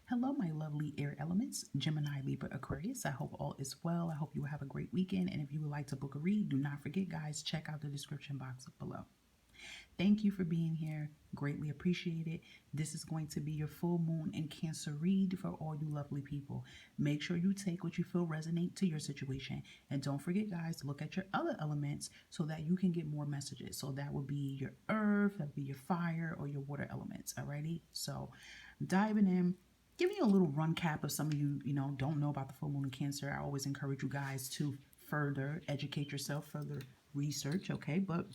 Hello, my lovely air elements, Gemini, Libra, Aquarius. I hope all is well. I hope you will have a great weekend. And if you would like to book a read, do not forget, guys, check out the description box below. Thank you for being here. Greatly appreciate it. This is going to be your full moon and Cancer read for all you lovely people. Make sure you take what you feel resonate to your situation. And don't forget, guys, to look at your other elements so that you can get more messages. So that would be your earth, that would be your fire, or your water elements. Alrighty? So diving in, giving you a little run cap of some of you, don't know about the full moon in Cancer. I always encourage you guys to further educate yourself, further research, okay? But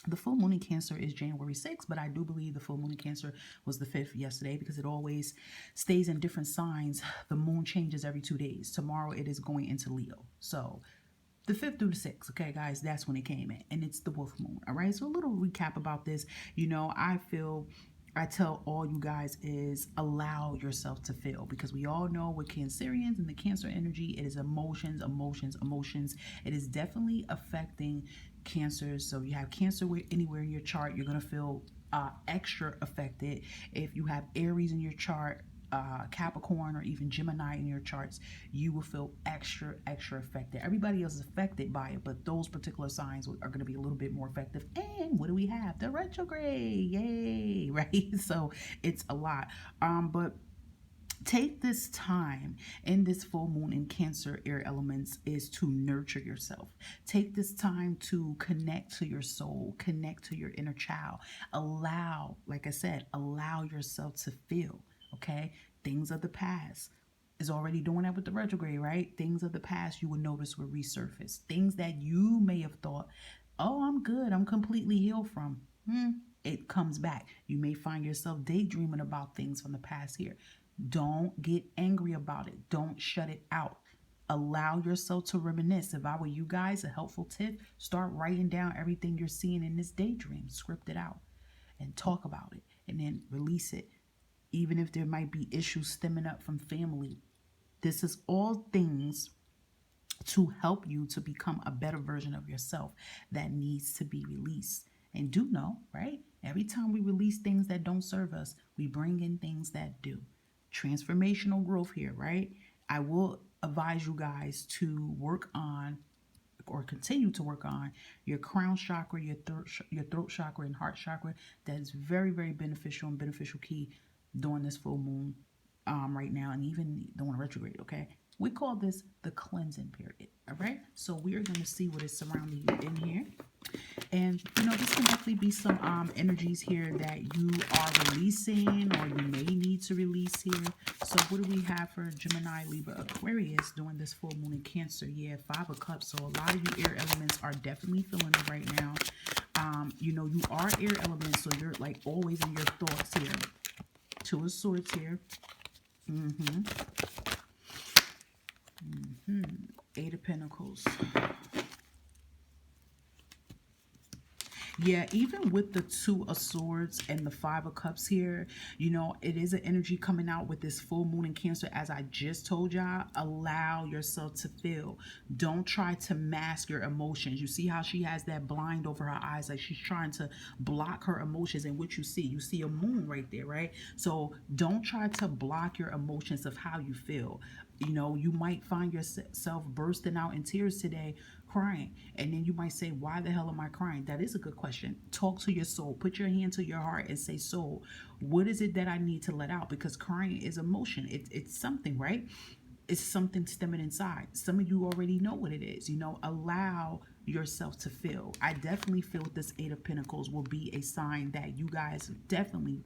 the full moon in Cancer is January 6th, but I do believe the full moon in Cancer was the 5th yesterday because it always stays in different signs. The moon changes every 2 days. Tomorrow it is going into Leo. So the 5th through the 6th, okay, guys, that's when it came in. And it's the wolf moon, all right? So a little recap about this. I tell all you guys is allow yourself to feel, because we all know with Cancerians and the Cancer energy, it is emotions, emotions, emotions. It is definitely affecting Cancers. So you have Cancer anywhere in your chart, you're going to feel extra affected. If you have Aries in your chart, Capricorn, or even Gemini in your charts, you will feel extra affected. Everybody else is affected by it, but those particular signs are going to be a little bit more effective. And what do we have? The retrograde. Yay, right? So it's a lot. But take this time in this full moon in Cancer air elements is to nurture yourself. Take this time to connect to your soul, connect to your inner child. Allow, like I said, allow yourself to feel. Okay, things of the past is already doing that with the retrograde, right? Things of the past you will notice will resurface. Things that you may have thought, oh, I'm good, I'm completely healed from. It comes back. You may find yourself daydreaming about things from the past here. Don't get angry about it. Don't shut it out. Allow yourself to reminisce. If I were you guys, a helpful tip, start writing down everything you're seeing in this daydream. Script it out and talk about it, and then release it. Even if there might be issues stemming up from family, this is all things to help you to become a better version of yourself that needs to be released. And do know, right? Every time we release things that don't serve us, we bring in things that do. Transformational growth here, right? I will advise you guys to work on or continue to work on your crown chakra, your throat chakra, and heart chakra. That is very, very beneficial and beneficial key during this full moon right now, and even during retrograde, okay? We call this the cleansing period, all right? So we are going to see what is surrounding you in here. And, this can definitely be some energies here that you are releasing or you may need to release here. So what do we have for Gemini, Libra, Aquarius during this full moon in Cancer? Yeah, 5 of Cups. So a lot of you air elements are definitely feeling it right now. You are air elements, so you're like always in your thoughts here. 2 of Swords here. 8 of Pentacles. Yeah, even with the 2 of Swords and the 5 of Cups here, it is an energy coming out with this full moon in Cancer. As I just told y'all, allow yourself to feel. Don't try to mask your emotions. You see how she has that blind over her eyes, like she's trying to block her emotions. And what you see a moon right there, right? So don't try to block your emotions of how you feel. You might find yourself bursting out in tears today, crying. And then you might say, why the hell am I crying? That is a good question. Talk to your soul. Put your hand to your heart and say, soul, what is it that I need to let out? Because crying is emotion. It's something, right? It's something stemming inside. Some of you already know what it is. Allow yourself to feel. I definitely feel this 8 of Pentacles will be a sign that you guys definitely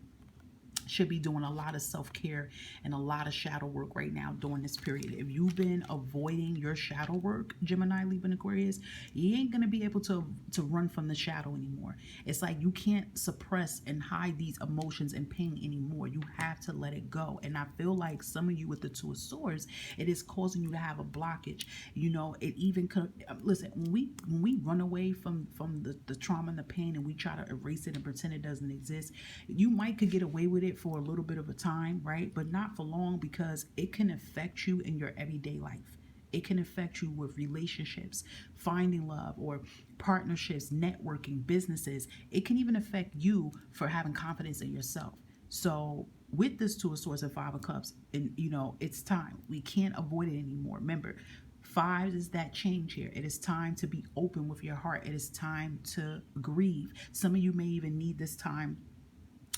should be doing a lot of self-care and a lot of shadow work right now during this period. If you've been avoiding your shadow work, Gemini, Libra, and Aquarius, you ain't going to be able to run from the shadow anymore. It's like you can't suppress and hide these emotions and pain anymore. You have to let it go. And I feel like some of you with the 2 of Swords, it is causing you to have a blockage. It even could, listen, when we run away from the trauma and the pain and we try to erase it and pretend it doesn't exist, you could get away with it for a little bit of a time, right? But not for long, because it can affect you in your everyday life. It can affect you with relationships, finding love, or partnerships, networking, businesses. It can even affect you for having confidence in yourself. So with this Two of Swords and Five of Cups, and it's time. We can't avoid it anymore. Remember, five is that change here. It is time to be open with your heart. It is time to grieve. Some of you may even need this time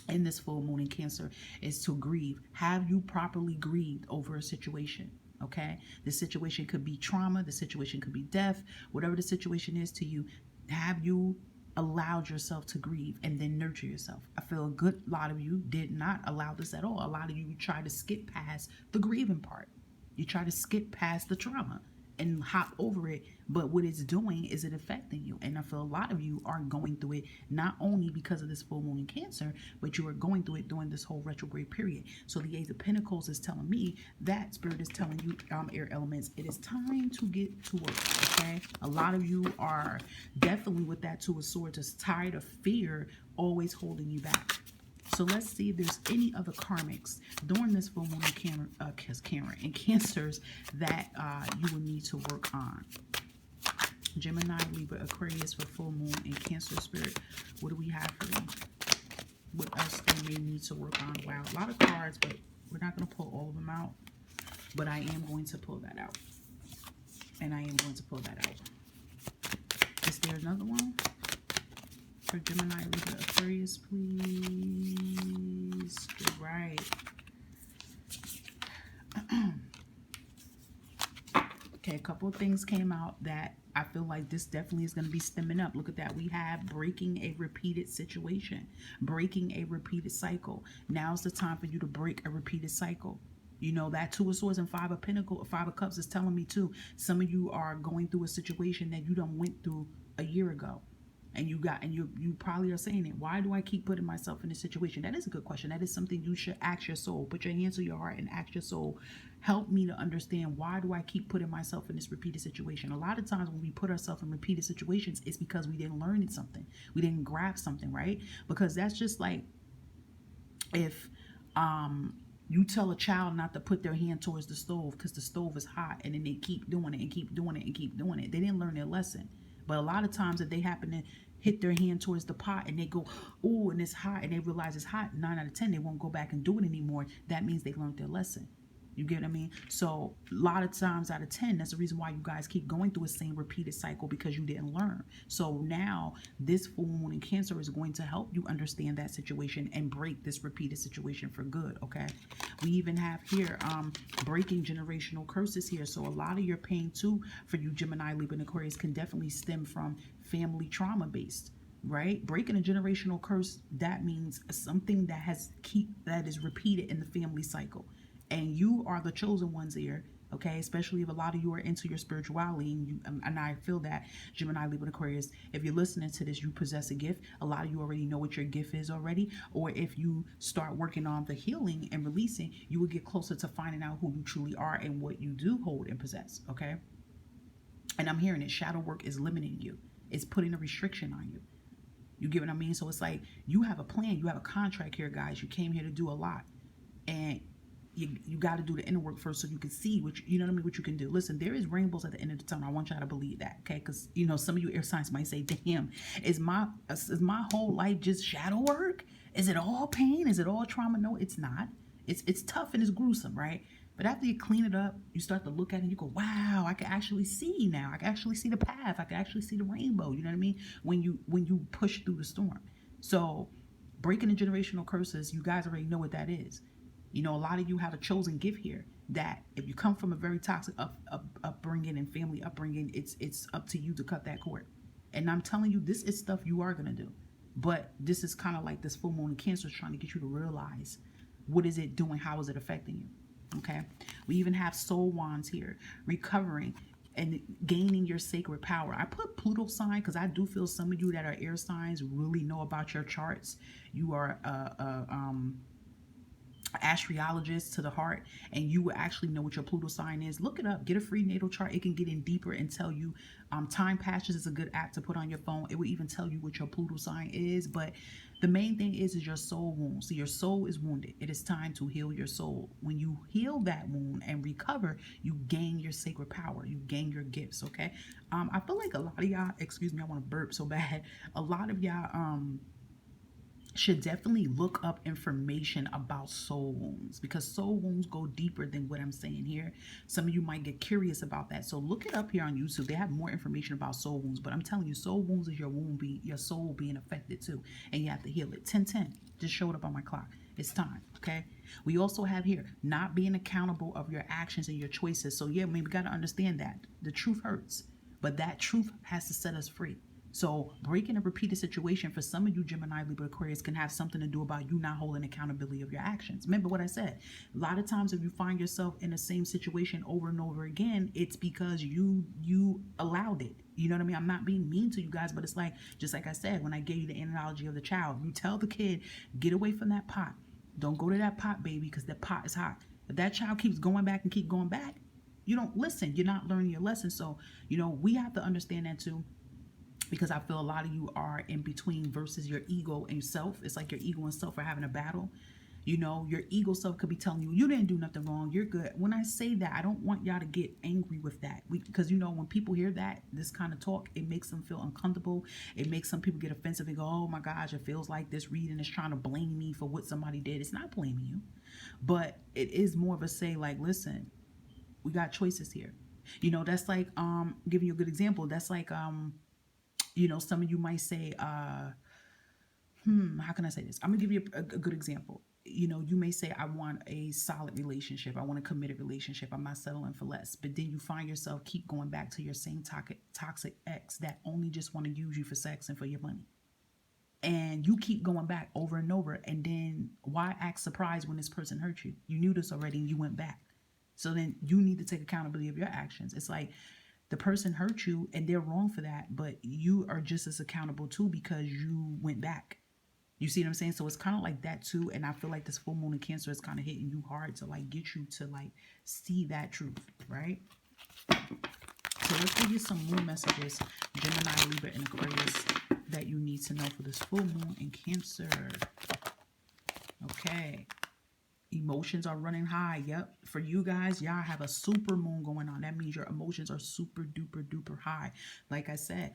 in this full moon in Cancer is to grieve. Have you properly grieved over a situation? Okay, the situation could be trauma, the situation could be death, whatever the situation is to you. Have you allowed yourself to grieve and then nurture yourself? I feel a good lot of you did not allow this at all. A lot of you try to skip past the grieving part. You try to skip past the trauma and hop over it, but what it's doing is it affecting you. And I feel a lot of you are going through it not only because of this full moon in Cancer, but you are going through it during this whole retrograde period. So the Ace of Pentacles is telling me that Spirit is telling you, air elements, it is time to get to work. Okay, a lot of you are definitely with that Two of Swords, just tired of fear always holding you back. So let's see if there's any other karmics during this full moon in Cancers that you will need to work on. Gemini, Libra, Aquarius for full moon in Cancer, Spirit. What do we have for them? What else they may need to work on? Wow, a lot of cards, but we're not going to pull all of them out. But I am going to pull that out. And I am going to pull that out. Is there another one? For Gemini, Libra, Aquarius, please. Good, right. Okay, a couple of things came out that I feel like this definitely is going to be stemming up. Look at that. We have breaking a repeated situation, breaking a repeated cycle. Now's the time for you to break a repeated cycle. You know, that Two of Swords and Five of Cups is telling me too. Some of you are going through a situation that you done went through a year ago. And you probably are saying it. Why do I keep putting myself in this situation? That is a good question. That is something you should ask your soul. Put your hands to your heart and ask your soul, help me to understand, why do I keep putting myself in this repeated situation? A lot of times when we put ourselves in repeated situations, it's because we didn't learn something. We didn't grab something, right? Because that's just like if you tell a child not to put their hand towards the stove because the stove is hot, and then they keep doing it and keep doing it and keep doing it. They didn't learn their lesson. But a lot of times if they happen to hit their hand towards the pot and they go, oh, and it's hot, and they realize it's hot, 9 out of 10, they won't go back and do it anymore. That means they learned their lesson. You get what I mean? So a lot of times out of 10, that's the reason why you guys keep going through the same repeated cycle, because you didn't learn. So now this full moon in Cancer is going to help you understand that situation and break this repeated situation for good, okay? We even have here breaking generational curses here. So a lot of your pain too for you Gemini, Libra, and Aquarius can definitely stem from family trauma based. Right? Breaking a generational curse, that means something that is repeated in the family cycle. And you are the chosen ones here, okay? Especially if a lot of you are into your spirituality, and I feel that Gemini, Libra, and Aquarius, if you're listening to this, you possess a gift. A lot of you already know what your gift is already, or if you start working on the healing and releasing, you will get closer to finding out who you truly are and what you do hold and possess, okay? And I'm hearing it, shadow work is limiting you. It's putting a restriction on you. You get what I mean? So it's like you have a plan, you have a contract here, guys. You came here to do a lot, and you got to do the inner work first so you can see what you know what I mean, what you can do. Listen, there is rainbows at the end of the tunnel. I want y'all to believe that, okay? Because some of you air signs might say, damn, is my whole life just shadow work? Is it all pain? Is it all trauma? No, it's not. It's tough and it's gruesome, right? But after you clean it up, you start to look at it and you go, wow, I can actually see now. I can actually see the path. I can actually see the rainbow. You know what I mean? When you push through the storm. So breaking the generational curses, you guys already know what that is. A lot of you have a chosen gift here that if you come from a very toxic upbringing and family upbringing, it's up to you to cut that cord. And I'm telling you, this is stuff you are going to do. But this is kind of like this full moon in Cancer is trying to get you to realize, what is it doing? How is it affecting you? Okay. We even have soul wands here, recovering and gaining your sacred power. I put Pluto sign because I do feel some of you that are air signs really know about your charts. You are astrologist to the heart, and you will actually know what your Pluto sign is. Look it up, get a free natal chart. It can get in deeper and tell you. Time Patches is a good app to put on your phone. It will even tell you what your Pluto sign is. But the main thing is your soul wound. So your soul is wounded. It is time to heal your soul. When you heal that wound and recover, you gain your sacred power. You gain your gifts. Okay. I feel like a lot of y'all, excuse me, I want to burp so bad. A lot of y'all should definitely look up information about soul wounds, because soul wounds go deeper than what I'm saying here. Some of you might get curious about that. So look it up here on YouTube. They have more information about soul wounds, but I'm telling you, soul wounds is your your soul being affected too. And you have to heal it. 10:10 just showed up on my clock. It's time. Okay. We also have here not being accountable of your actions and your choices. So yeah, I mean, we got to understand that the truth hurts, but that truth has to set us free. So breaking a repeated situation for some of you Gemini, Libra, Aquarius can have something to do about you not holding accountability of your actions. Remember what I said. A lot of times if you find yourself in the same situation over and over again, it's because you allowed it. You know what I mean? I'm not being mean to you guys, but it's like, just like I said, when I gave you the analogy of the child, you tell the kid, get away from that pot. Don't go to that pot, baby, because that pot is hot. If that child keeps going back and keep going back, you don't listen. You're not learning your lesson. So, we have to understand that too, because I feel a lot of you are in between versus your ego and self. It's like your ego and self are having a battle. Your ego self could be telling you, you didn't do nothing wrong, you're good. When I say that, I don't want y'all to get angry with that. Because, when people hear that, this kind of talk, it makes them feel uncomfortable. It makes some people get offensive and go, oh my gosh, it feels like this reading is trying to blame me for what somebody did. It's not blaming you. But it is more of a say, like, listen, we got choices here. That's like, giving you a good example. That's like, some of you might say, how can I say this? I'm gonna give you a good example. You may say, I want a solid relationship. I want a committed relationship. I'm not settling for less. But then you find yourself keep going back to your same toxic ex that only just want to use you for sex and for your money. And you keep going back over and over. And then why act surprised when this person hurt you? You knew this already and you went back. So then you need to take accountability of your actions. It's like, the person hurt you and they're wrong for that, but you are just as accountable too because you went back. You see what I'm saying? So it's kind of like that too. And I feel like this full moon in Cancer is kind of hitting you hard to like get you to like see that truth, right? So let's give you some moon messages, Gemini, Libra, and Aquarius, that you need to know for this full moon in Cancer. Okay. Emotions are running high. Yep. For you guys, y'all have a super moon going on. That means your emotions are super duper duper high. Like I said,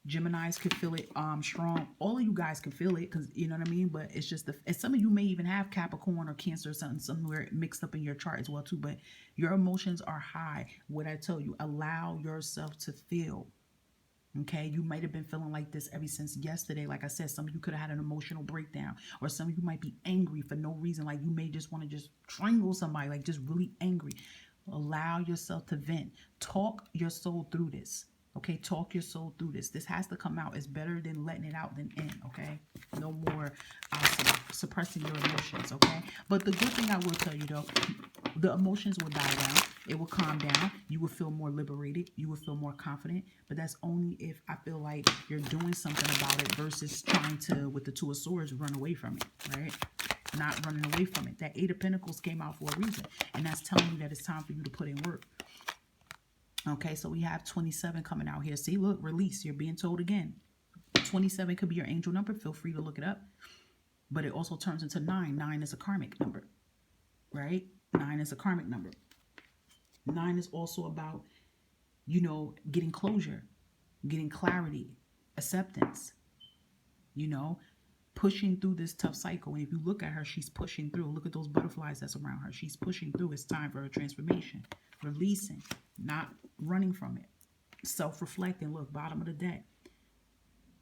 Geminis can feel it strong. All of you guys can feel it because you know what I mean. But it's just and some of you may even have Capricorn or Cancer or something somewhere mixed up in your chart as well too. But your emotions are high. What I tell you, allow yourself to feel. Okay, you might have been feeling like this ever since yesterday. Like I said, some of you could have had an emotional breakdown, or some of you might be angry for no reason. Like you may just want to just strangle somebody, like just really angry. Allow yourself to vent. Talk your soul through this. Okay, talk your soul through this. This has to come out. It's better than letting it out than in. Okay, no more suppressing your emotions. Okay, but the good thing I will tell you though, the emotions will die down. It will calm down. You will feel more liberated. You will feel more confident. But that's only if I feel like you're doing something about it versus trying to, with the Two of Swords, run away from it, right? Not running away from it. That Eight of Pentacles came out for a reason. And that's telling you that it's time for you to put in work. Okay, so we have 27 coming out here. See, look, release. You're being told again. 27 could be your angel number. Feel free to look it up. But it also turns into 9. 9 is a karmic number, right? 9 is a karmic number. 9 is also about, getting closure, getting clarity, acceptance, pushing through this tough cycle. And if you look at her, she's pushing through. Look at those butterflies that's around her. She's pushing through. It's time for her transformation, releasing, not running from it, self-reflecting. Look, bottom of the deck,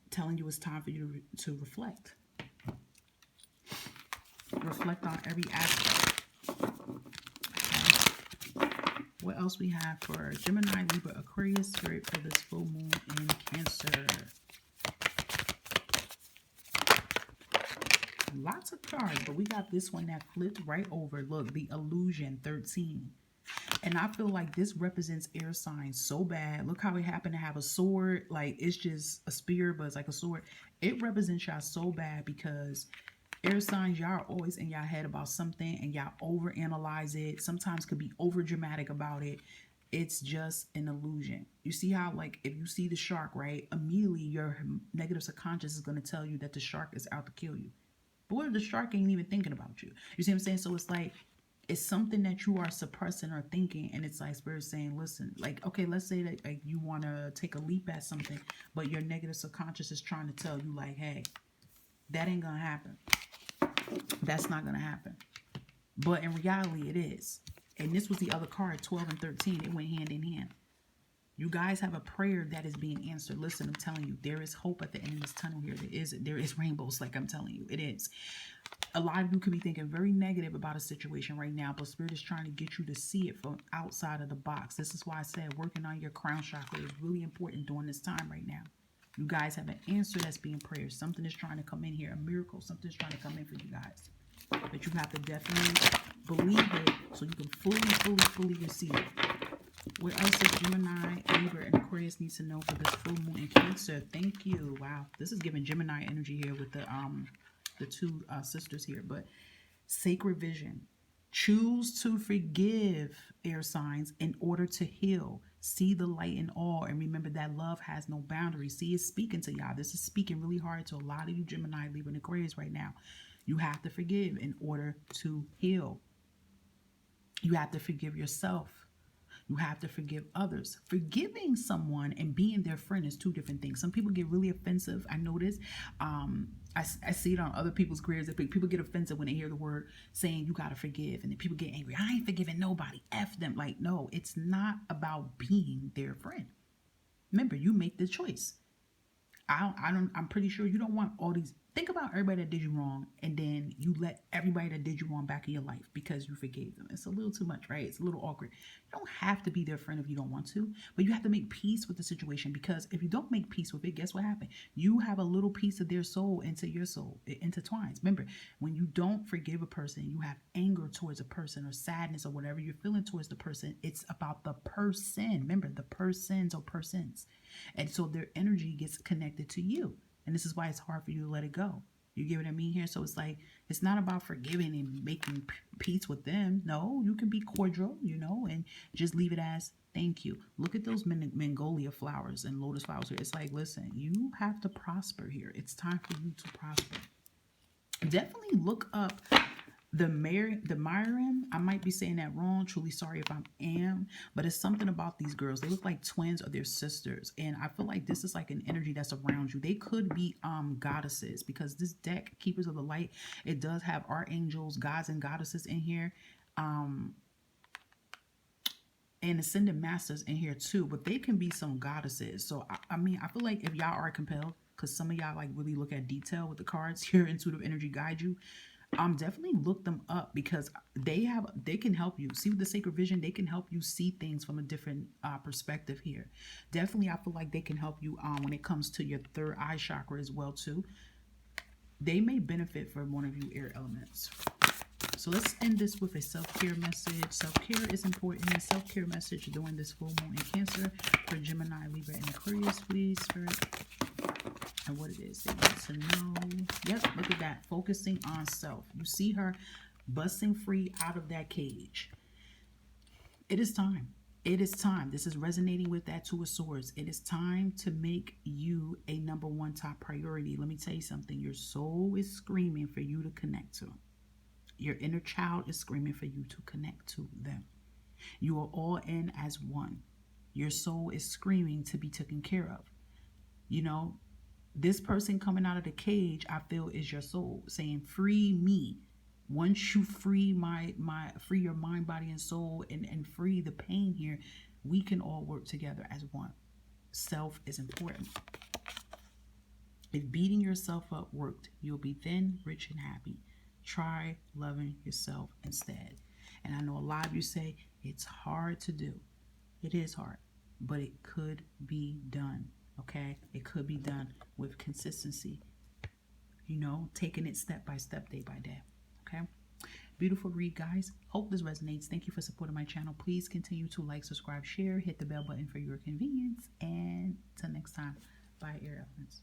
telling you it's time for you to reflect. Reflect on every aspect. What else we have for Gemini, Libra, Aquarius spirit for this full moon in Cancer? Lots of cards, but we got this one that flipped right over. Look, the illusion, 13. And I feel like this represents air signs so bad. Look how it happened to have a sword. Like, it's just a spear, but it's like a sword. It represents y'all so bad because air signs, y'all are always in y'all head about something and y'all overanalyze it. Sometimes could be over dramatic about it. It's just an illusion. You see how, like, if you see the shark, right, immediately your negative subconscious is going to tell you that the shark is out to kill you. But what if the shark ain't even thinking about you? You see what I'm saying? So it's like, it's something that you are suppressing or thinking, and it's like Spirit saying, listen, like, okay, let's say that like you want to take a leap at something, but your negative subconscious is trying to tell you like, hey, That ain't gonna happen. That's not gonna happen. But in reality, it is. And this was the other card, 12 and 13. It went hand in hand. You guys have a prayer that is being answered. Listen, I'm telling you, there is hope at the end of this tunnel here. There is rainbows, like I'm telling you. It is. A lot of you could be thinking very negative about a situation right now, but Spirit is trying to get you to see it from outside of the box. This is why I said working on your crown chakra is really important during this time right now. You guys have an answer that's being prayer. Something is trying to come in here, a miracle. Something's trying to come in for you guys. But you have to definitely believe it so you can fully receive it. What else is Gemini, Libra, and Aquarius needs to know for this full moon in Cancer? Thank you. Wow, this is giving Gemini energy here with the two sisters here. But sacred vision. Choose to forgive, air signs, in order to heal. See the light in all. And remember that love has no boundaries. See, it's speaking to y'all. This is speaking really hard to a lot of you Gemini, Libra, and Aquarius right now. You have to forgive in order to heal. You have to forgive yourself. You have to forgive others. Forgiving someone and being their friend is two different things. Some people get really offensive. I notice. I see it on other people's careers. That people get offensive when they hear the word saying you got to forgive. And then people get angry. I ain't forgiving nobody. F them. Like, no, it's not about being their friend. Remember, you make the choice. I'm pretty sure you don't want all these. Think about everybody that did you wrong, and then you let everybody that did you wrong back in your life because you forgave them. It's a little too much, right? It's a little awkward. You don't have to be their friend if you don't want to, but you have to make peace with the situation, because if you don't make peace with it, guess what happened? You have a little piece of their soul into your soul. It intertwines. Remember, when you don't forgive a person, you have anger towards a person or sadness or whatever you're feeling towards the person. It's about the person. Remember, the persons or persons. And so their energy gets connected to you. And this is why it's hard for you to let it go. You get what I mean here? So it's like, it's not about forgiving and making peace with them. No, you can be cordial, and just leave it as thank you. Look at those Magnolia flowers and lotus flowers here. It's like, listen, you have to prosper here. It's time for you to prosper. Definitely look up the Myriam. I might be saying that wrong. Truly sorry if I am. But it's something about these girls. They look like twins or they're sisters. And I feel like this is like an energy that's around you. They could be goddesses, because this deck, Keepers of the Light, it does have archangels, gods, and goddesses in here. And ascended masters in here too. But they can be some goddesses. So, I mean, I feel like if y'all are compelled, because some of y'all like really look at detail with the cards, your intuitive energy guide you. Definitely look them up, because they can help you see with the sacred vision. They can help you see things from a different perspective here. Definitely, I feel like they can help you when it comes to your third eye chakra as well too. They may benefit from one of you air elements. So let's end this with a self-care message. Self-care is important. A self-care message during this full moon in Cancer for Gemini, Libra, and Aquarius, please, Spirit. And what it is they want to know. Yep, look at that. Focusing on self. You see her busting free out of that cage. It is time. It is time. This is resonating with that Two of Swords. It is time to make you a number one top priority. Let me tell you something. Your soul is screaming for you to connect to. Your inner child is screaming for you to connect to them. You are all in as one. Your soul is screaming to be taken care of. This person coming out of the cage, I feel, is your soul saying, free me. Once you free free your mind, body, and soul, and free the pain here, we can all work together as one. Self is important. If beating yourself up worked, you'll be thin, rich, and happy. Try loving yourself instead. And I know a lot of you say it's hard to do. It is hard, but it could be done. Okay, it could be done with consistency, taking it step by step, day by day. Okay, beautiful read, guys. Hope this resonates. Thank you for supporting my channel. Please continue to like, subscribe, share, hit the bell button for your convenience. And till next time, bye, air elements.